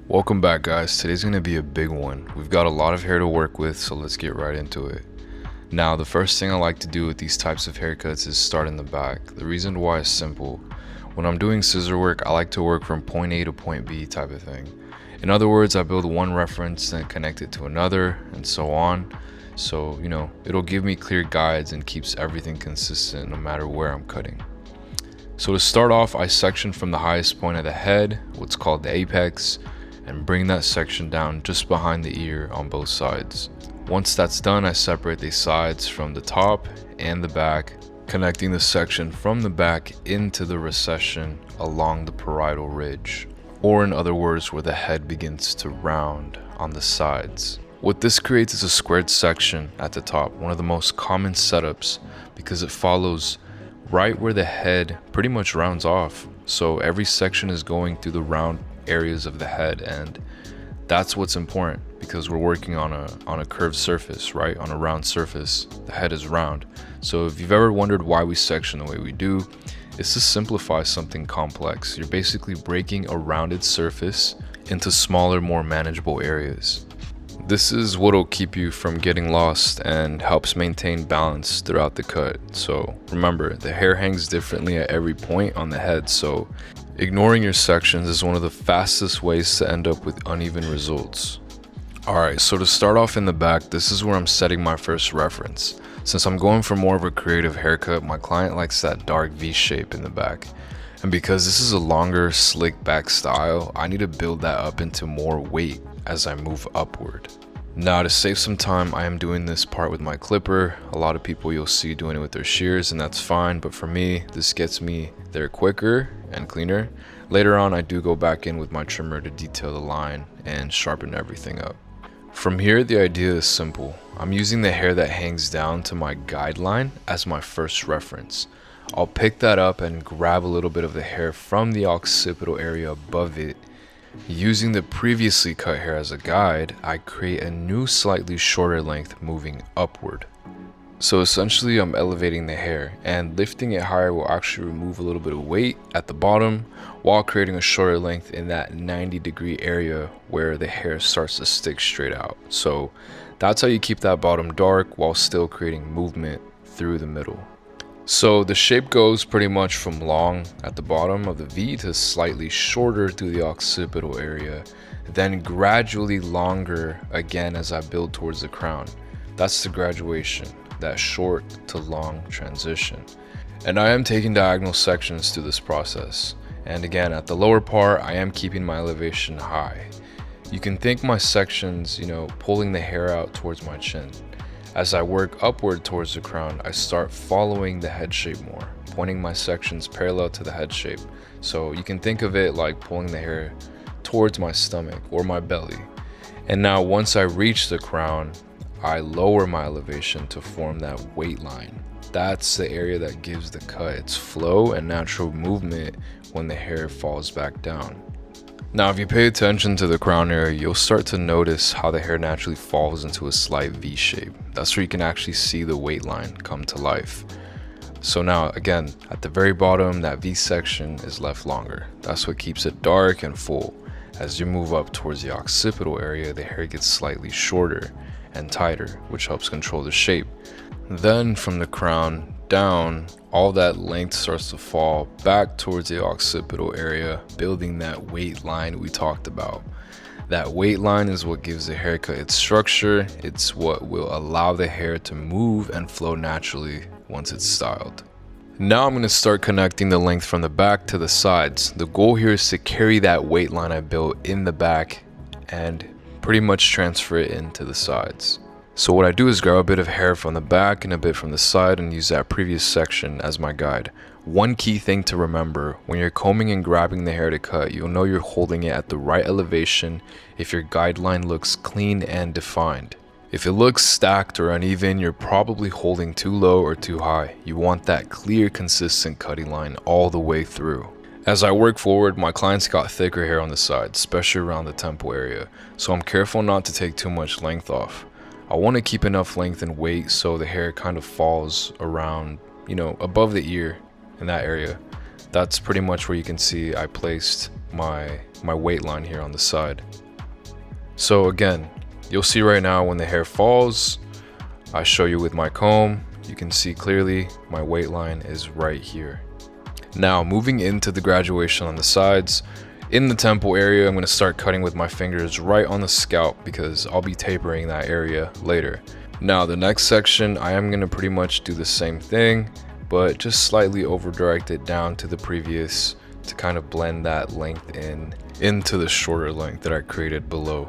Welcome back, guys. Today's going to be a big one. We've got a lot of hair to work with, so let's get right into it. Now, the first thing I like to do with these types of haircuts is start in the back. The reason why is simple. When I'm doing scissor work, I like to work from point A to point B type of thing. In other words, I build one reference, then connect it to another, and so on. So, it'll give me clear guides and keeps everything consistent no matter where I'm cutting. So to start off, I section from the highest point of the head, what's called the apex, and bring that section down just behind the ear on both sides. Once that's done, I separate the sides from the top and the back, connecting the section from the back into the recession along the parietal ridge, or in other words, where the head begins to round on the sides. What this creates is a squared section at the top, one of the most common setups because it follows right where the head pretty much rounds off. So every section is going through the round areas of the head, and that's what's important because we're working on a curved surface, right? On a round surface, the head is round. So if you've ever wondered why we section the way we do, it's to simplify something complex. You're basically breaking a rounded surface into smaller, more manageable areas. This is what'll keep you from getting lost and helps maintain balance throughout the cut. So remember, the hair hangs differently at every point on the head, so ignoring your sections is one of the fastest ways to end up with uneven results. Alright, so to start off in the back, this is where I'm setting my first reference. Since I'm going for more of a creative haircut, my client likes that dark V shape in the back. And because this is a longer, slick back style, I need to build that up into more weight as I move upward. Now, to save some time, I am doing this part with my clipper. A lot of people you'll see doing it with their shears, and that's fine, but for me, this gets me there quicker and cleaner. Later on, I do go back in with my trimmer to detail the line and sharpen everything up. From here, the idea is simple. I'm using the hair that hangs down to my guideline as my first reference. I'll pick that up and grab a little bit of the hair from the occipital area above it. Using the previously cut hair as a guide, I create a new slightly shorter length moving upward. So essentially I'm elevating the hair, and lifting it higher will actually remove a little bit of weight at the bottom while creating a shorter length in that 90-degree area where the hair starts to stick straight out. So that's how you keep that bottom dark while still creating movement through the middle. So the shape goes pretty much from long at the bottom of the V to slightly shorter through the occipital area, then gradually longer again as I build towards the crown. That's the graduation, that short to long transition. And I am taking diagonal sections through this process. And again, at the lower part, I am keeping my elevation high. You can think my sections, pulling the hair out towards my chin. As I work upward towards the crown, I start following the head shape more, pointing my sections parallel to the head shape. So you can think of it like pulling the hair towards my stomach or my belly. And now once I reach the crown, I lower my elevation to form that weight line. That's the area that gives the cut its flow and natural movement when the hair falls back down. Now, if you pay attention to the crown area, you'll start to notice how the hair naturally falls into a slight V shape. That's where you can actually see the weight line come to life. So now, again, at the very bottom, that V section is left longer. That's what keeps it dark and full. As you move up towards the occipital area, the hair gets slightly shorter and tighter, which helps control the shape. Then from the crown down, all that length starts to fall back towards the occipital area, building that weight line we talked about. That weight line is what gives the haircut its structure. It's what will allow the hair to move and flow naturally once it's styled. Now I'm going to start connecting the length from the back to the sides. The goal here is to carry that weight line I built in the back and pretty much transfer it into the sides. So what I do is grab a bit of hair from the back and a bit from the side and use that previous section as my guide. One key thing to remember, when you're combing and grabbing the hair to cut, you'll know you're holding it at the right elevation if your guideline looks clean and defined. If it looks stacked or uneven, you're probably holding too low or too high. You want that clear, consistent cutting line all the way through. As I work forward, my clients got thicker hair on the sides, especially around the temple area, so I'm careful not to take too much length off. I want to keep enough length and weight so the hair kind of falls around, above the ear in that area. That's pretty much where you can see I placed my my weight line here on the side. So again, you'll see right now when the hair falls, I show you with my comb, you can see clearly my weight line is right here. Now moving into the graduation on the sides, in the temple area, I'm going to start cutting with my fingers right on the scalp because I'll be tapering that area later. Now the next section, I am going to pretty much do the same thing, but just slightly over direct it down to the previous to kind of blend that length into the shorter length that I created below.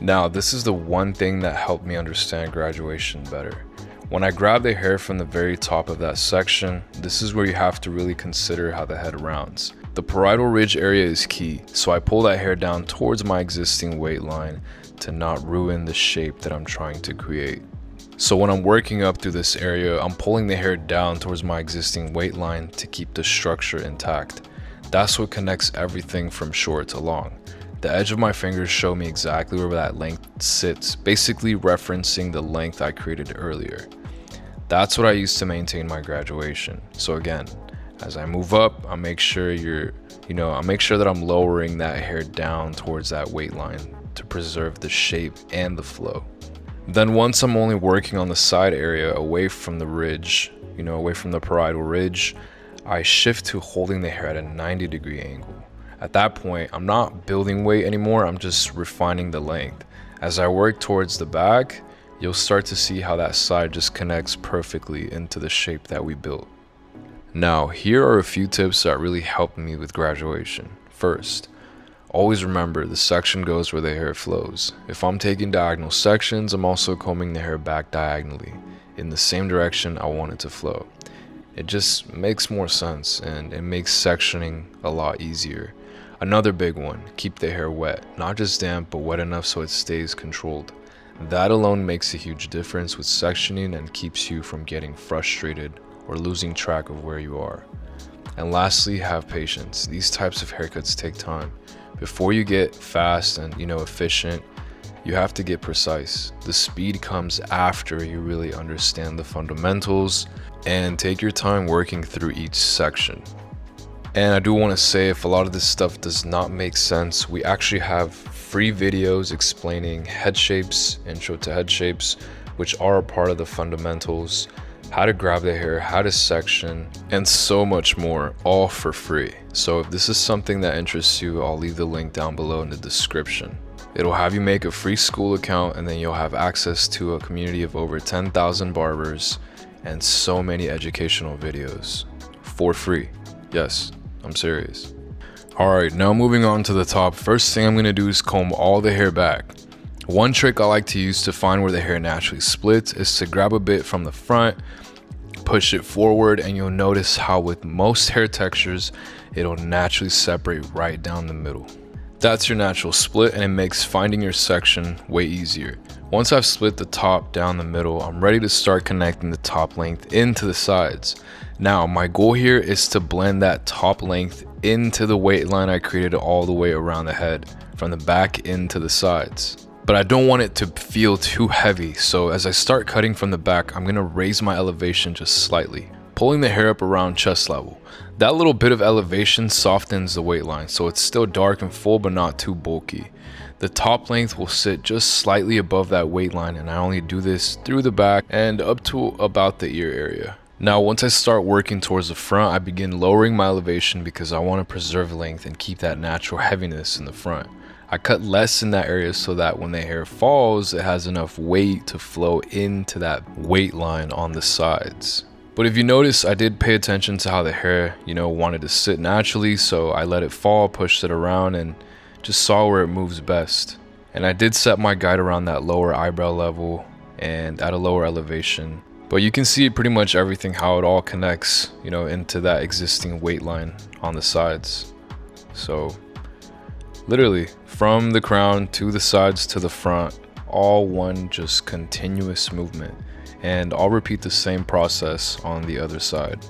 Now this is the one thing that helped me understand graduation better. When I grab the hair from the very top of that section, this is where you have to really consider how the head rounds. The parietal ridge area is key, so I pull that hair down towards my existing weight line to not ruin the shape that I'm trying to create. So when I'm working up through this area, I'm pulling the hair down towards my existing weight line to keep the structure intact. That's what connects everything from short to long. The edge of my fingers show me exactly where that length sits, basically referencing the length I created earlier. That's what I use to maintain my graduation. So again, as I move up, I make sure that I'm lowering that hair down towards that weight line to preserve the shape and the flow. Then once I'm only working on the side area away from the ridge, away from the parietal ridge, I shift to holding the hair at a 90-degree angle. At that point, I'm not building weight anymore, I'm just refining the length. As I work towards the back, you'll start to see how that side just connects perfectly into the shape that we built. Now, here are a few tips that really helped me with graduation. First, always remember the section goes where the hair flows. If I'm taking diagonal sections, I'm also combing the hair back diagonally in the same direction I want it to flow. It just makes more sense and it makes sectioning a lot easier. Another big one, keep the hair wet, not just damp, but wet enough so it stays controlled. That alone makes a huge difference with sectioning and keeps you from getting frustrated or losing track of where you are. And lastly, have patience. These types of haircuts take time. Before you get fast and efficient, you have to get precise. The speed comes after you really understand the fundamentals and take your time working through each section. And I do want to say, if a lot of this stuff does not make sense, we actually have free videos explaining head shapes, intro to head shapes, which are a part of the fundamentals, how to grab the hair, how to section, and so much more, all for free. So if this is something that interests you, I'll leave the link down below in the description. It'll have you make a free school account, and then you'll have access to a community of over 10,000 barbers and so many educational videos for free. Yes, I'm serious. Alright, now moving on to the top. First thing I'm going to do is comb all the hair back. One trick I like to use to find where the hair naturally splits is to grab a bit from the front, push it forward, and you'll notice how with most hair textures, it'll naturally separate right down the middle. That's your natural split, and it makes finding your section way easier. Once I've split the top down the middle, I'm ready to start connecting the top length into the sides. Now, my goal here is to blend that top length into the weight line I created all the way around the head, from the back into the sides. But I don't want it to feel too heavy, so as I start cutting from the back, I'm going to raise my elevation just slightly, pulling the hair up around chest level. That little bit of elevation softens the weight line, so it's still dark and full but not too bulky. The top length will sit just slightly above that weight line, and I only do this through the back and up to about the ear area. Now once I start working towards the front, I begin lowering my elevation because I want to preserve length and keep that natural heaviness in the front. I cut less in that area so that when the hair falls, it has enough weight to flow into that weight line on the sides. But if you notice, I did pay attention to how the hair, wanted to sit naturally, so I let it fall, pushed it around, and just saw where it moves best. And I did set my guide around that lower eyebrow level and at a lower elevation. But you can see pretty much everything, how it all connects, into that existing weight line on the sides. So literally from the crown to the sides to the front, all one just continuous movement. And I'll repeat the same process on the other side.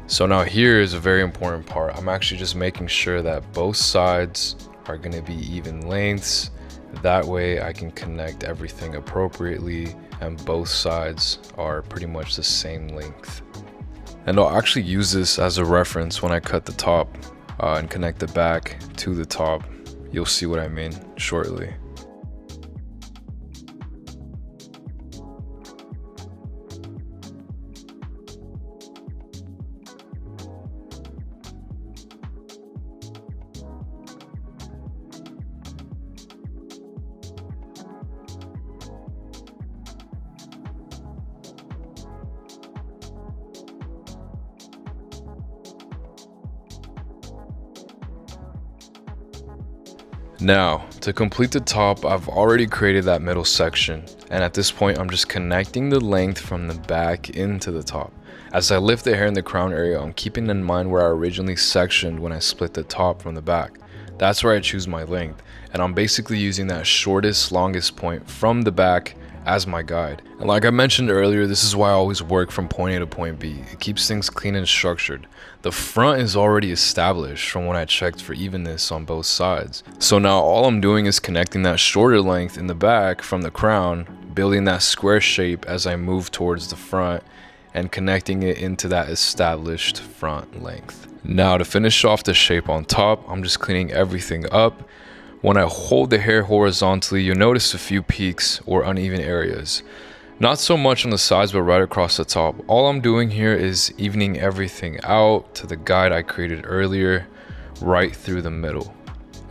So now here is a very important part. I'm actually just making sure that both sides are going to be even lengths. That way I can connect everything appropriately and both sides are pretty much the same length. And I'll actually use this as a reference when I cut the top and connect the back to the top. You'll see what I mean shortly. Now, to complete the top, I've already created that middle section, and at this point I'm just connecting the length from the back into the top. As I lift the hair in the crown area, I'm keeping in mind where I originally sectioned when I split the top from the back. That's where I choose my length, and I'm basically using that shortest, longest point from the back as my guide. And like I mentioned earlier, this is why I always work from point A to point B. It keeps things clean and structured. The front is already established from when I checked for evenness on both sides. So now all I'm doing is connecting that shorter length in the back from the crown, building that square shape as I move towards the front, and connecting it into that established front length. Now to finish off the shape on top, I'm just cleaning everything up. When I hold the hair horizontally, you'll notice a few peaks or uneven areas. Not so much on the sides, but right across the top. All I'm doing here is evening everything out to the guide I created earlier, right through the middle.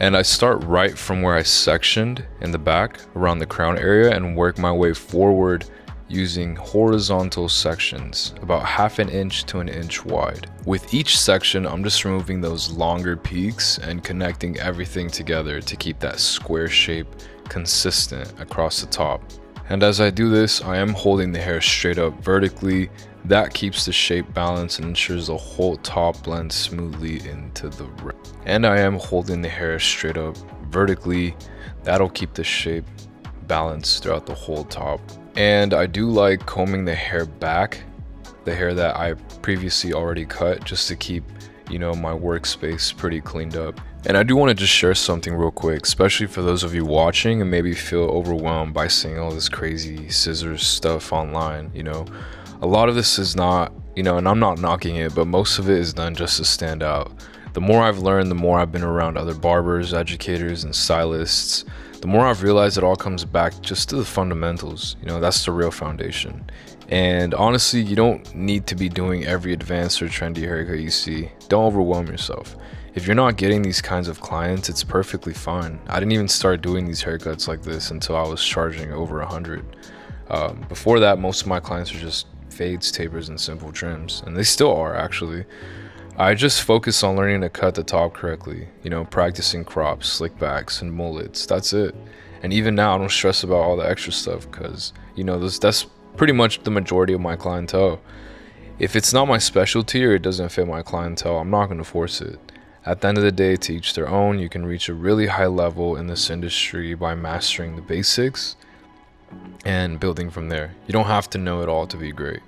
And I start right from where I sectioned in the back around the crown area and work my way forward using horizontal sections, about 1/2 inch to 1 inch wide. With each section, I'm just removing those longer peaks and connecting everything together to keep that square shape consistent across the top. And as I do this, I am holding the hair straight up vertically. That keeps the shape balanced and ensures the whole top blends smoothly into the rest. And I am holding the hair straight up vertically. That'll keep the shape balanced throughout the whole top. And I do like combing the hair back, the hair that I previously already cut, just to keep, my workspace pretty cleaned up. And I do want to just share something real quick, especially for those of you watching and maybe feel overwhelmed by seeing all this crazy scissors stuff online. A lot of this is not, and I'm not knocking it, but most of it is done just to stand out. The more I've learned, the more I've been around other barbers, educators, and stylists, the more I've realized it all comes back just to the fundamentals. That's the real foundation. And honestly, you don't need to be doing every advanced or trendy haircut you see. Don't overwhelm yourself. If you're not getting these kinds of clients, it's perfectly fine. I didn't even start doing these haircuts like this until I was charging over 100. Before that, most of my clients are just fades, tapers, and simple trims, and they still are actually. I just focus on learning to cut the top correctly, practicing crops, slick backs, and mullets. That's it. And even now, I don't stress about all the extra stuff because, that's pretty much the majority of my clientele. If it's not my specialty or it doesn't fit my clientele, I'm not going to force it. At the end of the day, to each their own. You can reach a really high level in this industry by mastering the basics and building from there. You don't have to know it all to be great.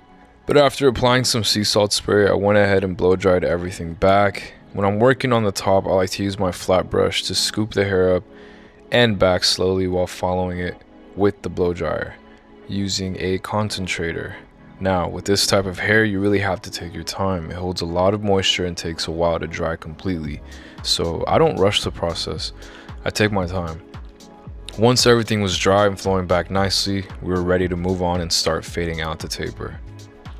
But after applying some sea salt spray, I went ahead and blow dried everything back. When I'm working on the top, I like to use my flat brush to scoop the hair up and back slowly while following it with the blow dryer using a concentrator. Now, with this type of hair, you really have to take your time. It holds a lot of moisture and takes a while to dry completely. So I don't rush the process. I take my time. Once everything was dry and flowing back nicely, we were ready to move on and start fading out the taper.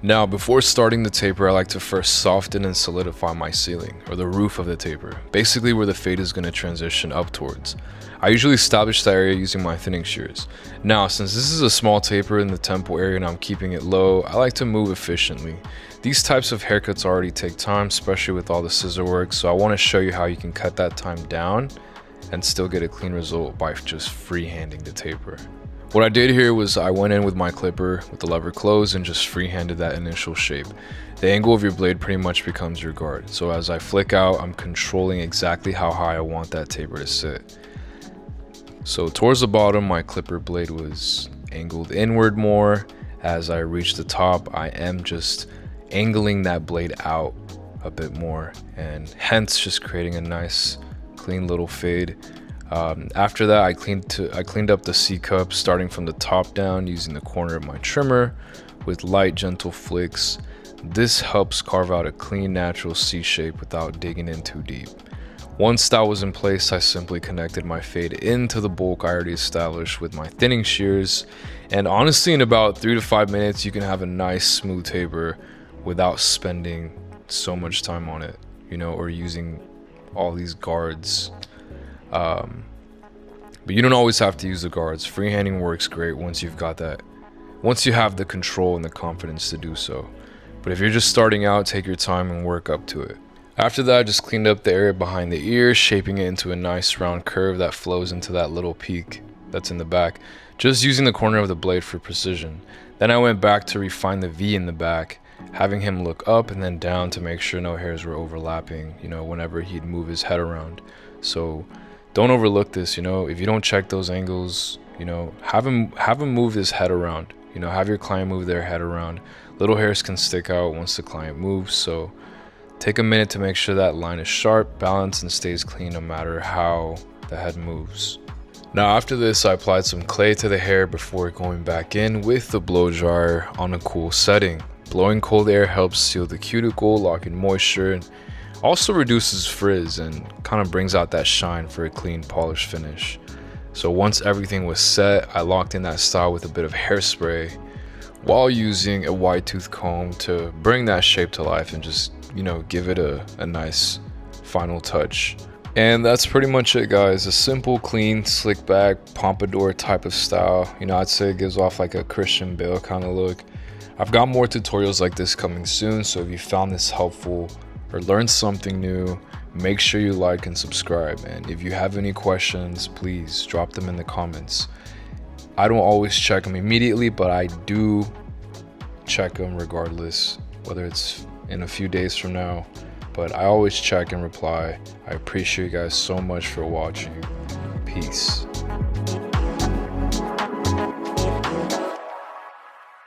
Now, before starting the taper, I like to first soften and solidify my ceiling, or the roof of the taper, basically where the fade is going to transition up towards. I usually establish that area using my thinning shears. Now, since this is a small taper in the temple area and I'm keeping it low, I like to move efficiently. These types of haircuts already take time, especially with all the scissor work, so I want to show you how you can cut that time down and still get a clean result by just freehanding the taper. What I did here was I went in with my clipper with the lever closed and just freehanded that initial shape. The angle of your blade pretty much becomes your guard. So as I flick out, I'm controlling exactly how high I want that taper to sit. So towards the bottom, my clipper blade was angled inward more. As I reach the top, I am just angling that blade out a bit more, and hence just creating a nice clean little fade. After that, I cleaned up the C cup starting from the top down using the corner of my trimmer with light gentle flicks. This helps carve out a clean natural C shape without digging in too deep. Once that was in place, I simply connected my fade into the bulk I already established with my thinning shears, and honestly in about 3 to 5 minutes you can have a nice smooth taper without spending so much time on it, or using all these guards. But you don't always have to use the guards. Freehanding works great once you have the control and the confidence to do so. But if you're just starting out, take your time and work up to it. After that, I just cleaned up the area behind the ear, shaping it into a nice round curve that flows into that little peak that's in the back, just using the corner of the blade for precision. Then I went back to refine the V in the back, having him look up and then down to make sure no hairs were overlapping, whenever he'd move his head around. So don't overlook this, if you don't check those angles, have him move his head around, have your client move their head around. Little hairs can stick out once the client moves, so take a minute to make sure that line is sharp, balanced, and stays clean no matter how the head moves. Now after this, I applied some clay to the hair before going back in with the blow dryer on a cool setting. Blowing cold air helps seal the cuticle, lock in moisture, and also reduces frizz and kind of brings out that shine for a clean, polished finish. So once everything was set, I locked in that style with a bit of hairspray while using a wide tooth comb to bring that shape to life and just give it a nice final touch. And that's pretty much it, guys. A simple, clean, slick back pompadour type of style. I'd say it gives off like a Christian Bale kind of look. I've got more tutorials like this coming soon, so if you found this helpful or learned something new, make sure you like and subscribe. And if you have any questions, please drop them in the comments. I don't always check them immediately, but I do check them regardless, whether it's in a few days from now, but I always check and reply. I appreciate you guys so much for watching. Peace.